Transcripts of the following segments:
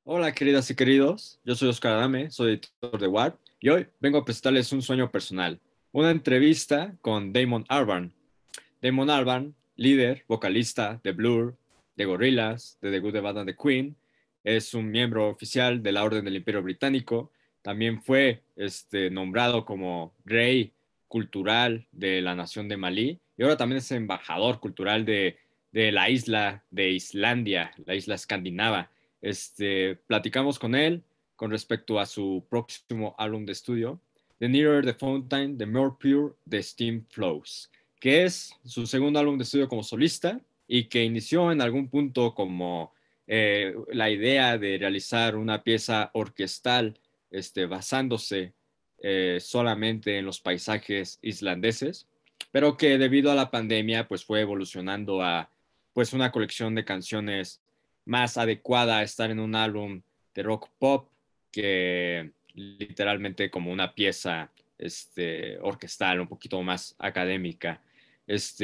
Hola queridas y queridos, yo soy Oscar Adame, soy editor de WARP y hoy vengo a presentarles un sueño personal, una entrevista con Damon Albarn. Damon Albarn, líder, vocalista de Blur, de Gorilaz, de The Good, The Bad and The Queen, es un miembro oficial de la Orden del Imperio Británico, también fue nombrado como rey cultural de la nación de Malí y ahora también es embajador cultural de la isla de Islandia, la isla escandinava. Platicamos con él con respecto a su próximo álbum de estudio, The Nearer the Fountain, The More Pure the Steam Flows, que es su segundo álbum de estudio como solista y que inició en algún punto como la idea de realizar una pieza orquestal basándose solamente en los paisajes islandeses, pero que debido a la pandemia pues fue evolucionando a pues una colección de canciones más adecuada a estar en un álbum de rock pop que literalmente como una pieza orquestal, un poquito más académica.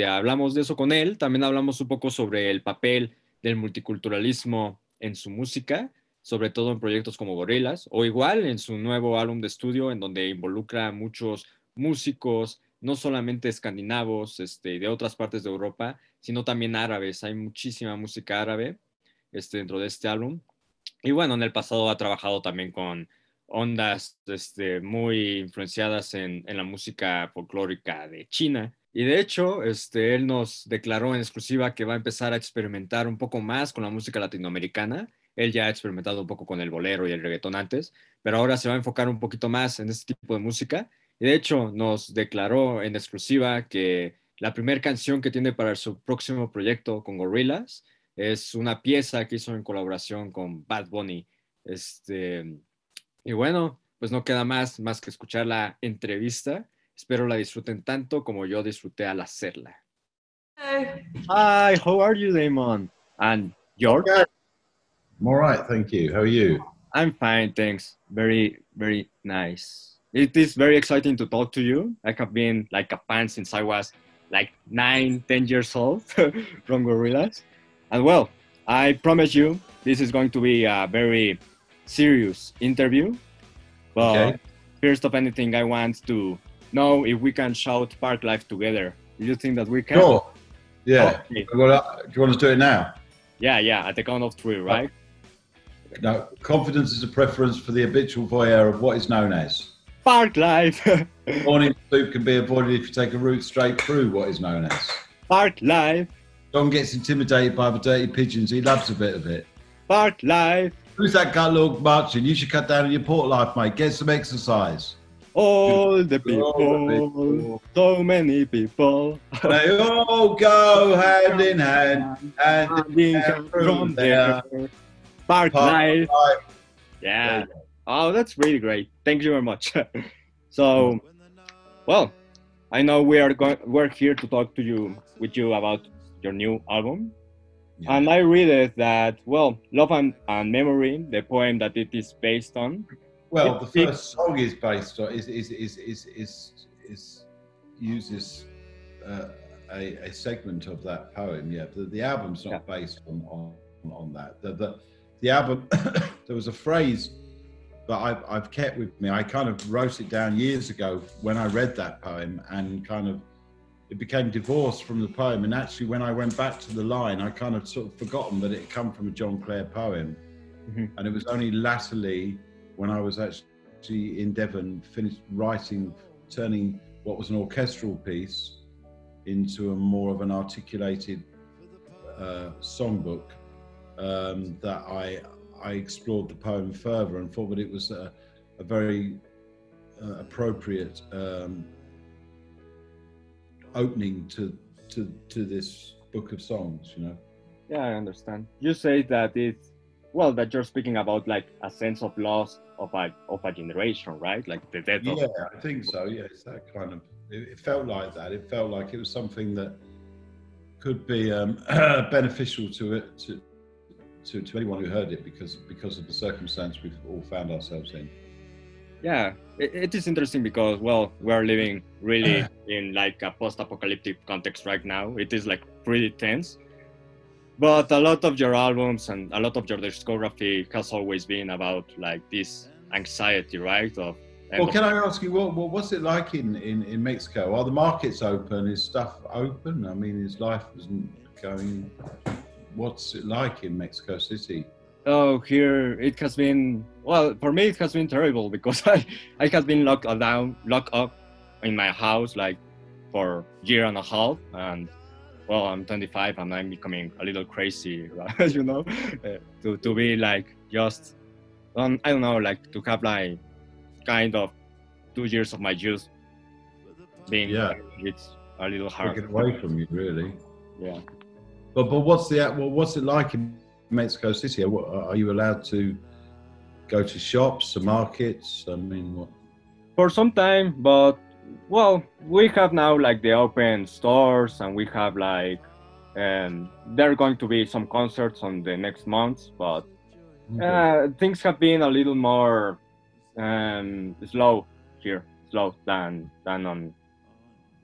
Hablamos de eso con él, también hablamos un poco sobre el papel del multiculturalismo en su música, sobre todo en proyectos como Gorilaz, o igual en su nuevo álbum de estudio, en donde involucra a muchos músicos, no solamente escandinavos, de otras partes de Europa, sino también árabes. Hay muchísima música árabe dentro de este álbum. Y bueno, en el pasado ha trabajado también con ondas muy influenciadas en la música folclórica de China. Y de hecho, él nos declaró en exclusiva que va a empezar a experimentar un poco más con la música latinoamericana. Él ya ha experimentado un poco con el bolero y el reggaetón antes, pero ahora se va a enfocar un poquito más en este tipo de música. Y de hecho, nos declaró en exclusiva que la primera canción que tiene para su próximo proyecto con Gorilaz es una pieza que hizo en colaboración con Bad Bunny. Este, y bueno, pues no queda más que escuchar la entrevista. Espero la disfruten tanto como yo disfruté al hacerla. Hey. Hi, how are you, Damon? And George? Okay. I'm all right, thank you. How are you? I'm fine, thanks. Very, very nice. It is very exciting to talk to you. I have been like a fan since I was like 9, 10 years old from Gorillas. And well, I promise you, this is going to be a very serious interview. But Okay. first of anything, I want to know if we can shout Park Life together. Do you think that we can? Sure. Yeah. Okay. Well, do you want to do it now? Yeah, at the count of three, right? No. Confidence is a preference for the habitual voyeur of what is known as. Park Life! Morning soup can be avoided if you take a route straight through what is known as. Park Life! John gets intimidated by the dirty pigeons. He loves a bit of it. Park Life! Who's that gut look marching? You should cut down on your port life, mate. Get some exercise. All the All the people, so many people. They all go hand in hand, hand in hand From from there. there. Park Park Life! life. Yeah. Oh, that's really great. Thank you very much. So, well, I know we're here to talk to you with you about your new album. Yeah. And I read it that, well, Love and Memory, the poem that it is based on. Well, it the speaks- first song is based on uses a segment of that poem. Yeah, the album's not based on that. The album there was a phrase that I've kept with me. I kind of wrote it down years ago when I read that poem, and kind of it became divorced from the poem. And actually, when I went back to the line, I kind of sort of forgotten that it had come from a John Clare poem. Mhm. And it was only latterly, when I was actually in Devon, finished writing, turning what was an orchestral piece into a more of an articulated songbook, that I explored the poem further and thought that it was a very appropriate opening to this book of songs, you know. Yeah, I understand. You say that that you're speaking about like a sense of loss of a generation, right? Like the death of. Yeah, I think so. Yeah, it's that kind of. It felt like that. It felt like it was something that could be beneficial to anyone who heard it because of the circumstance we've all found ourselves in. Yeah, it is interesting because, well, we're living really in like a post-apocalyptic context right now. It is like pretty tense. But a lot of your albums and a lot of your discography has always been about like this anxiety, right? Well, can I ask you, what's it like in Mexico? Are the markets open? Is stuff open? I mean, is life going? What's it like in Mexico City? Oh, here it has been, well, for me it has been terrible because I have been locked up in my house like for a year and a half, and well, I'm 25 and I'm becoming a little crazy, right? You know, to be like just, I don't know, like to have like kind of 2 years of my youth being, Yeah, it's a little hard. taken away from you, really. Yeah. But what's it like in Mexico City? Are you allowed to go to shops, to markets? I mean, what? For some time, but well, we have now like the open stores, and we have like, there are going to be some concerts on the next months, but things have been a little more slow here, slow than on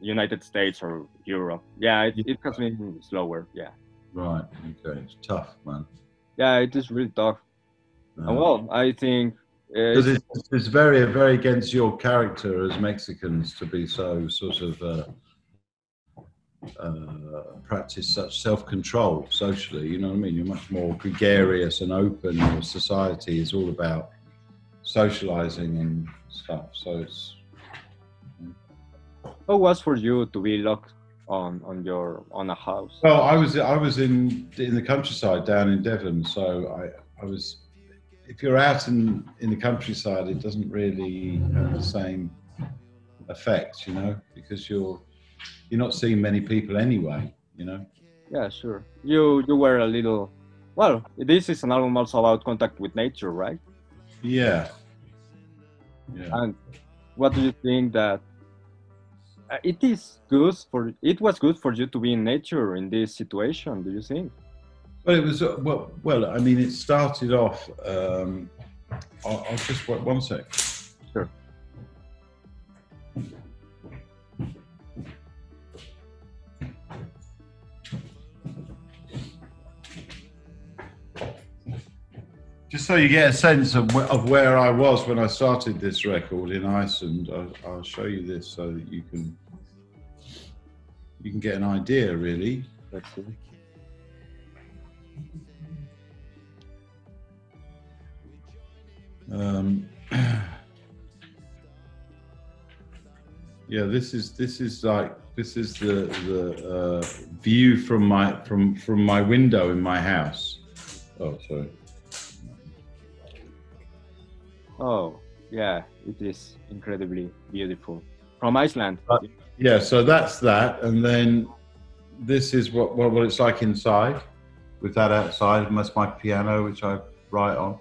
United States or Europe. Yeah, it has been slower. Yeah. Right. Okay. It's tough, man. Yeah, it is really tough. And well, I think because it's very, very against your character as Mexicans to be so sort of practice such self-control socially. You know what I mean? You're much more gregarious and open. Your society is all about socializing and stuff. So it's. How was for you to be locked on a house? Well, I was in the countryside down in Devon, so I was. If you're out in the countryside, it doesn't really have the same effect, you know, because you're not seeing many people anyway, you know. Yeah, sure. You were a little. Well, this is an album also about contact with nature, right? Yeah. Yeah. And what do you think that it was good for you to be in nature in this situation? Do you think? Well, it was well. I mean, it started off. I'll just wait 1 sec. Sure. Just so you get a sense of where I was when I started this record in Iceland, I'll show you this so that you can get an idea, really. Let's see. Yeah, this is the view from my window in my house. Oh, sorry. Oh, yeah, it is incredibly beautiful. From Iceland. Yeah, so that's that, and then this is what it's like inside, with that outside, and that's my piano, which I write on.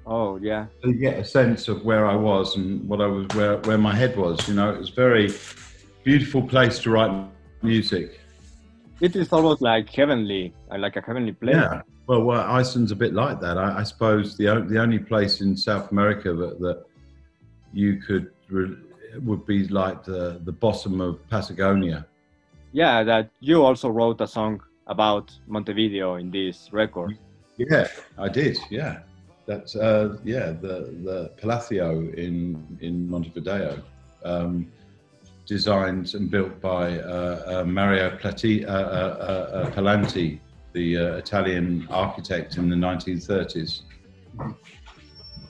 Oh, yeah. So you get a sense of where I was and what I was, where my head was. You know, it was a very beautiful place to write music. It is almost like heavenly, like a heavenly place. Yeah. Well, Iceland's a bit like that. I suppose the only place in South America that you would be like the bottom of Patagonia. Yeah, that you also wrote a song about Montevideo in this record. Yeah, I did. Yeah, that's the Palacio in Montevideo, designed and built by Mario Palanti, the Italian architect in the 1930s.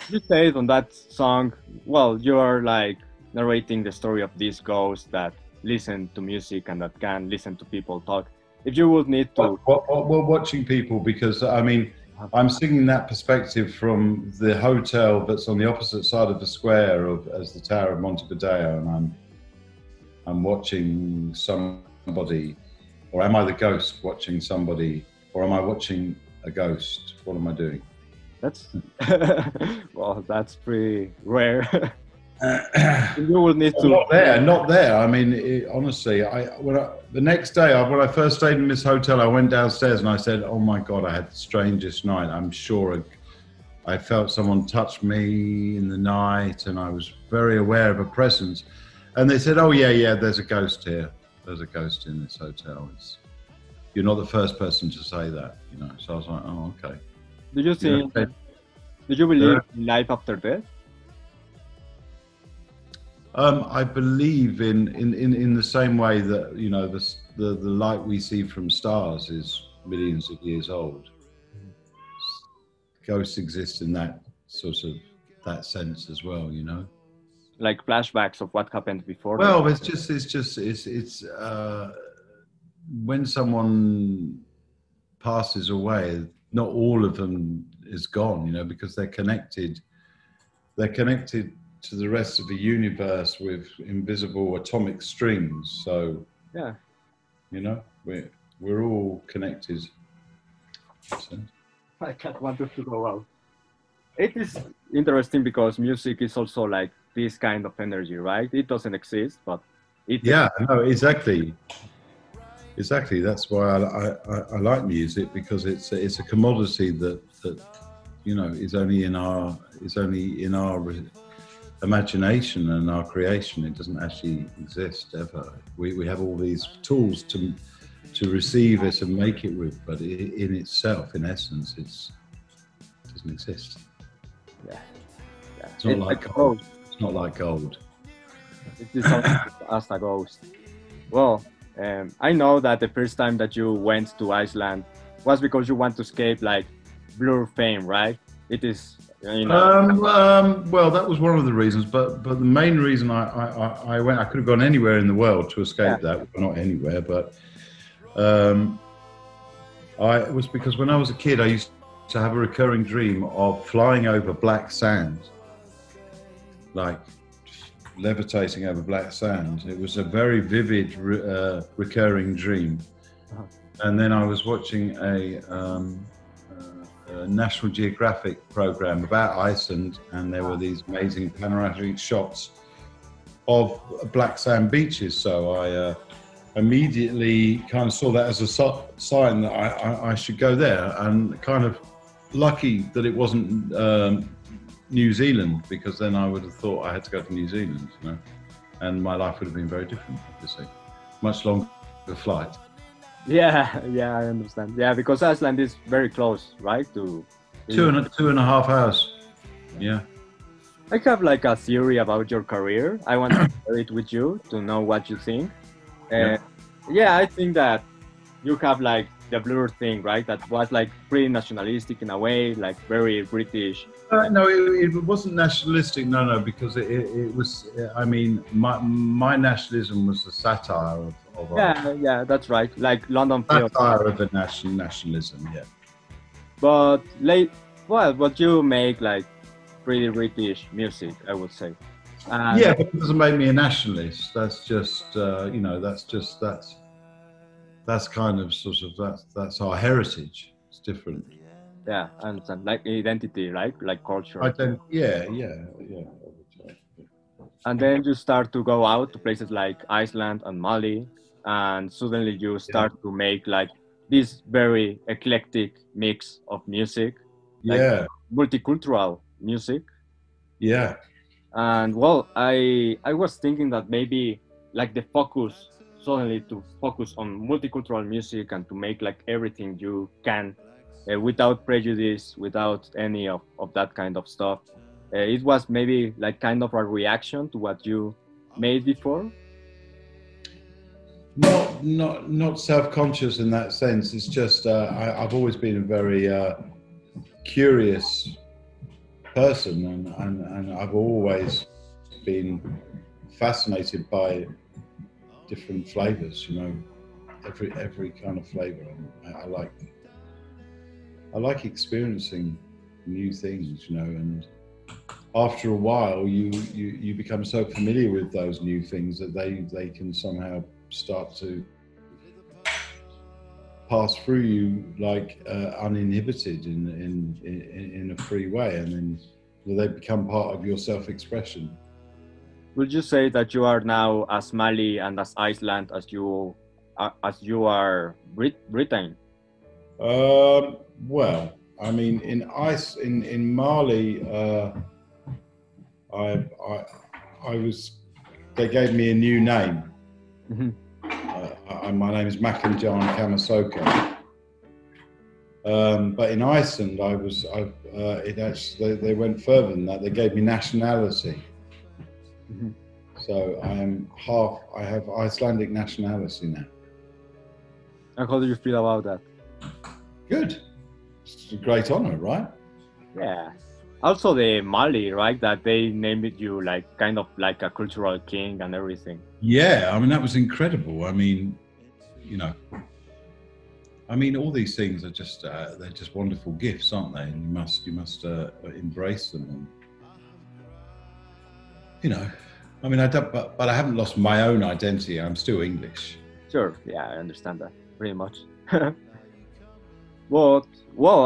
You say on that song, well, you are like narrating the story of this ghost that listen to music and that can listen to people talk. If you would need to... We're watching people, because, I mean, I'm singing that perspective from the hotel that's on the opposite side of the square as the Tower of Montevideo, and I'm watching somebody, or am I the ghost watching somebody, or am I watching a ghost? What am I doing? That's well, that's pretty rare. You will need to. Not there. I mean, honestly, the next day when I first stayed in this hotel, I went downstairs and I said, "Oh my God, I had the strangest night. I'm sure I felt someone touch me in the night, and I was very aware of a presence." And they said, "Oh yeah, there's a ghost here. There's a ghost in this hotel." you're not the first person to say that, you know. So I was like, oh, okay. Do you think? Do you believe in life after death? I believe in the same way that, you know, the light we see from stars is millions of years old. Ghosts exist in that sort of that sense as well, you know. Like flashbacks of what happened before. Well, it's when someone passes away, not all of them is gone, you know, because they're connected. They're connected to the rest of the universe with invisible atomic strings. So, yeah, you know, we're all connected. So. I can't want to go out. It is interesting because music is also like this kind of energy, right? It doesn't exist, but it. Yeah, no, exactly. Exactly. That's why I like music, because it's a commodity that you know is only in our imagination and our creation. It doesn't actually exist ever. We have all these tools to receive it and make it with, but in itself, in essence, it doesn't exist. Yeah. It's not like gold. It's not like gold. It is as a ghost. Well, I know that the first time that you went to Iceland was because you want to escape like Blur fame, right? It is, you know. Well, that was one of the reasons, but the main reason I went, I could have gone anywhere in the world to escape that. Well, not anywhere, but it was because when I was a kid, I used to have a recurring dream of flying over black sand, like levitating over black sand. It was a very vivid recurring dream. And then I was watching a National Geographic program about Iceland, and there were these amazing panoramic shots of black sand beaches. So I immediately kind of saw that as a sign that I should go there, and kind of lucky that it wasn't New Zealand, because then I would have thought I had to go to New Zealand, you know, and my life would have been very different, obviously. Much longer flight. Yeah, I understand. Yeah, because Iceland is very close, right? To 2.5 hours. Yeah. I have like a theory about your career. I want to share it with you to know what you think. Yeah, I think that you have like the Blur thing, right? That was like pretty nationalistic in a way, like very British. No, it wasn't nationalistic. No, because it was. I mean, my nationalism was a satire of. Yeah, that's right. Like London film. Satire of a nationalism, yeah. But but you make like pretty British music, I would say. Yeah, but it doesn't make me a nationalist. That's just, you know, that's kind of sort of, that's our heritage. It's different. Yeah, I understand. Like identity, right? Like culture. Yeah. And then you start to go out to places like Iceland and Mali, and suddenly you start to make like this very eclectic mix of music. Like multicultural music. Yeah. And well, I was thinking that maybe like the focus suddenly to focus on multicultural music and to make like everything you can without prejudice, without any of that kind of stuff. It was maybe like kind of a reaction to what you made before. Not self-conscious in that sense. It's just I've always been a very curious person, and I've always been fascinated by different flavors. You know, every kind of flavor. I like experiencing new things. You know, and after a while, you become so familiar with those new things that they can somehow start to pass through you like uninhibited in a free way, and then they become part of your self-expression. Would you say that you are now as Mali and as Iceland as you are Britain? Well, I mean, in Mali, I was. They gave me a new name. Mm-hmm. My name is Makanjan Kamasoka. But in Iceland, they went further than that. They gave me nationality. Mhm. So I have Icelandic nationality now. And how do you feel about that? Good. It's a great honor, right? Yeah. Also the Mali, right? That they named you like kind of like a cultural king and everything. Yeah, I mean, that was incredible. I mean, you know, all these things are just, they're just wonderful gifts, aren't they? And you must embrace them. And, you know, I mean, but I haven't lost my own identity. I'm still English. Sure, yeah, I understand that pretty much. Well,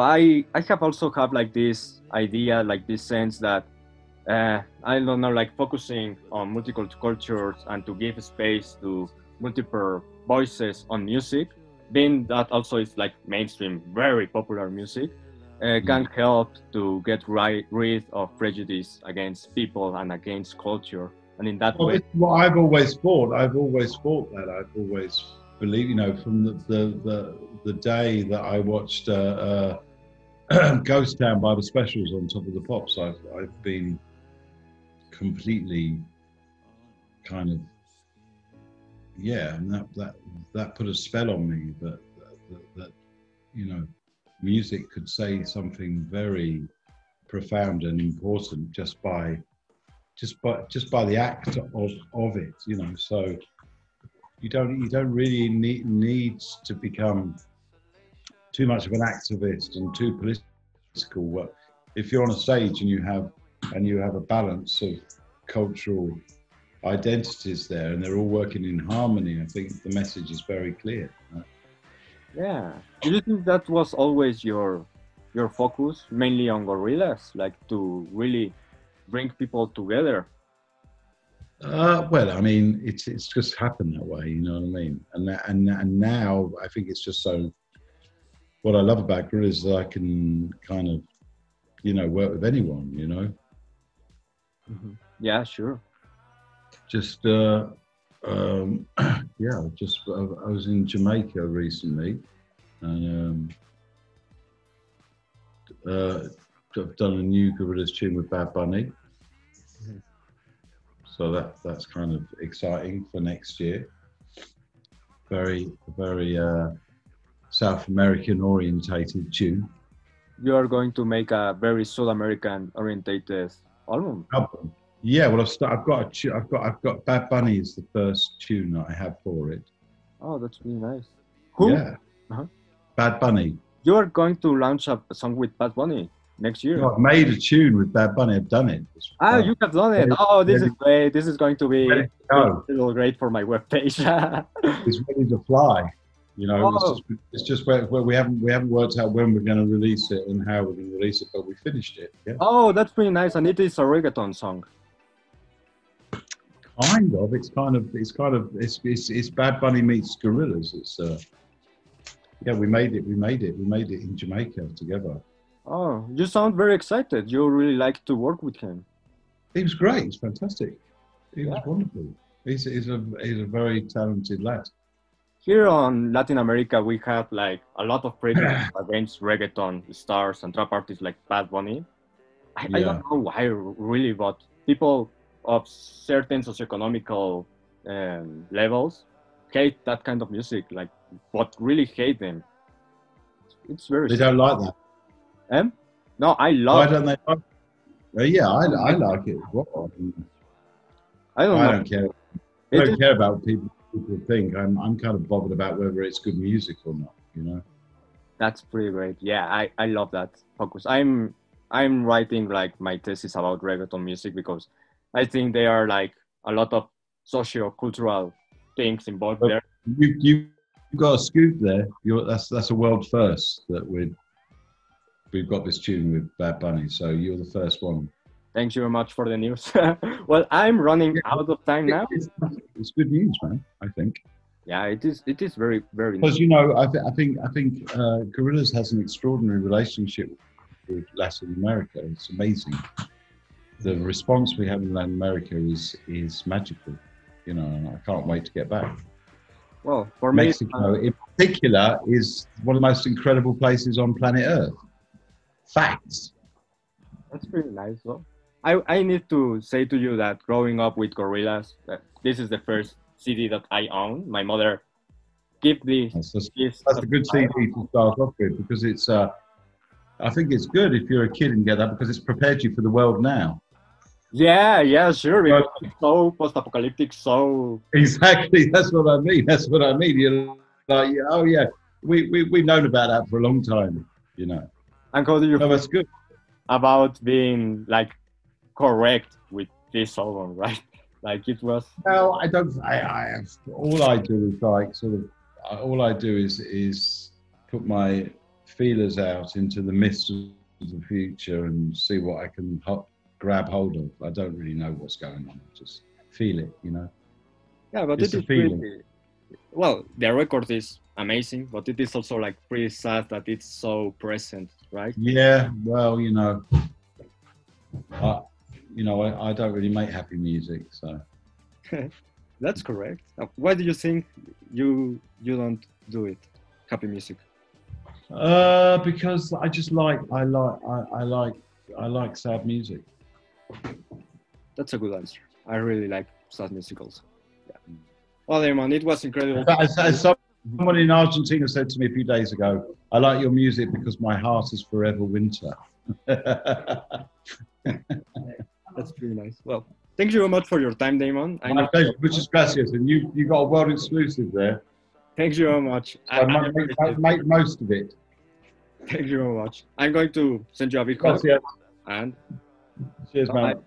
I have also have like this idea, like this sense that I don't know, like focusing on multicultural cultures and to give space to multiple voices on music, being that also it's like mainstream, very popular music, can help to get rid of prejudice against people and against culture. And in that way, It's what I've always thought. I've always thought that. I've always believed, you know, from the day that I watched Ghost Town by the Specials on Top of the Pops, I've been completely kind of, yeah, and that put a spell on me that you know, music could say something very profound and important just by the act of it, you know. So you don't really need to become too much of an activist and too political. Well, if you're on a stage and you have a balance of cultural identities there and they're all working in harmony, I think the message is very clear. Right? yeah. Do you think that was always your focus, mainly on Gorilaz, like to really bring people together? Well, I mean, it's just happened that way, you know what I mean? And now I think it's just so. What I love about Gorilaz is that I can kind of, you know, work with anyone, you know. Mm-hmm. Yeah, sure. Just yeah, I was in Jamaica recently, and I've done a new Gorilaz tune with Bad Bunny. Mm-hmm. So that's kind of exciting for next year. Very South American orientated tune. You are going to make a very South American orientated album. Yeah, well, I've got Bad Bunny is the first tune that I have for it. Oh, that's really nice. Who? Yeah, Uh-huh. Bad Bunny. You are going to launch a song with Bad Bunny next year. No, I've made a tune with Bad Bunny. I've done it. You have done it. Oh, this is great. This is going to be a little great for my webpage. It's ready to fly. You know, it's just where we haven't worked out when we're going to release it and how we're going to release it, but we finished it. Yeah. Oh, that's pretty nice, and it is a reggaeton song. Kind of. It's Bad Bunny meets Gorilaz. It's yeah, we made it in Jamaica together. Oh, you sound very excited. You really like to work with him. He was great. He's fantastic. He was wonderful. He's a very talented lad. Here on Latin America, we have like a lot of prejudice against reggaeton stars and trap artists like Bad Bunny. I don't know why really, but people of certain socioeconomical levels hate that kind of music, like, but really hate them. It's very. They don't like that. No, I love. Why don't they like it? Yeah, I like it. Well, I don't know. I don't care. I don't care about what people think. I'm kind of bothered about whether it's good music or not, you know. That's pretty great. Yeah, I love that focus. I'm writing like my thesis about reggaeton music because I think there are like a lot of socio-cultural things involved there. You've got a scoop there. That's a world first that we've got this tune with Bad Bunny. So you're the first one. Thank you very much for the news. Well, I'm running out of time now. It's good news, man. I think. Yeah, it is. It is very, very. Because you know, I think Gorilaz has an extraordinary relationship with Latin America. It's amazing. The response we have in Latin America is magical. You know, and I can't wait to get back. Well, for me, Mexico in particular is one of the most incredible places on planet Earth. Facts. that's pretty nice. Well, I need to say to you that growing up with Gorilaz, this is the first CD that I own. My mother gave this. That's a good CD to start off with because it's. I think it's good if you're a kid and get that because it's prepared you for the world now. Yeah, sure. Because it's so post-apocalyptic, so exactly. That's what I mean. That's what I mean. You're like, oh yeah, we've known about that for a long time, you know. And how do you feel that's good about being like correct with this album, right? Like it was. Well, I don't. I all I do is like sort of. All I do is put my feelers out into the mist of the future and see what I can grab hold of. I don't really know what's going on. I just feel it, you know. Yeah, but it's it is pretty. Well, the record is amazing, but it is also like pretty sad that it's so present, right? Yeah. Well, you know, I don't really make happy music, so. That's correct. Why do you think you don't do it? Happy music. Because I just like sad music. That's a good answer. I really like sad music also. Yeah. Well, Damon, it was incredible. As someone in Argentina said to me a few days ago, I like your music because my heart is forever winter. That's pretty nice. Well, thank you very much for your time, Damon. My pleasure. Muchas gracias. And you got a world exclusive there. Thank you very much. So make most of it. Thank you very much. I'm going to send you a big call. And cheers, man.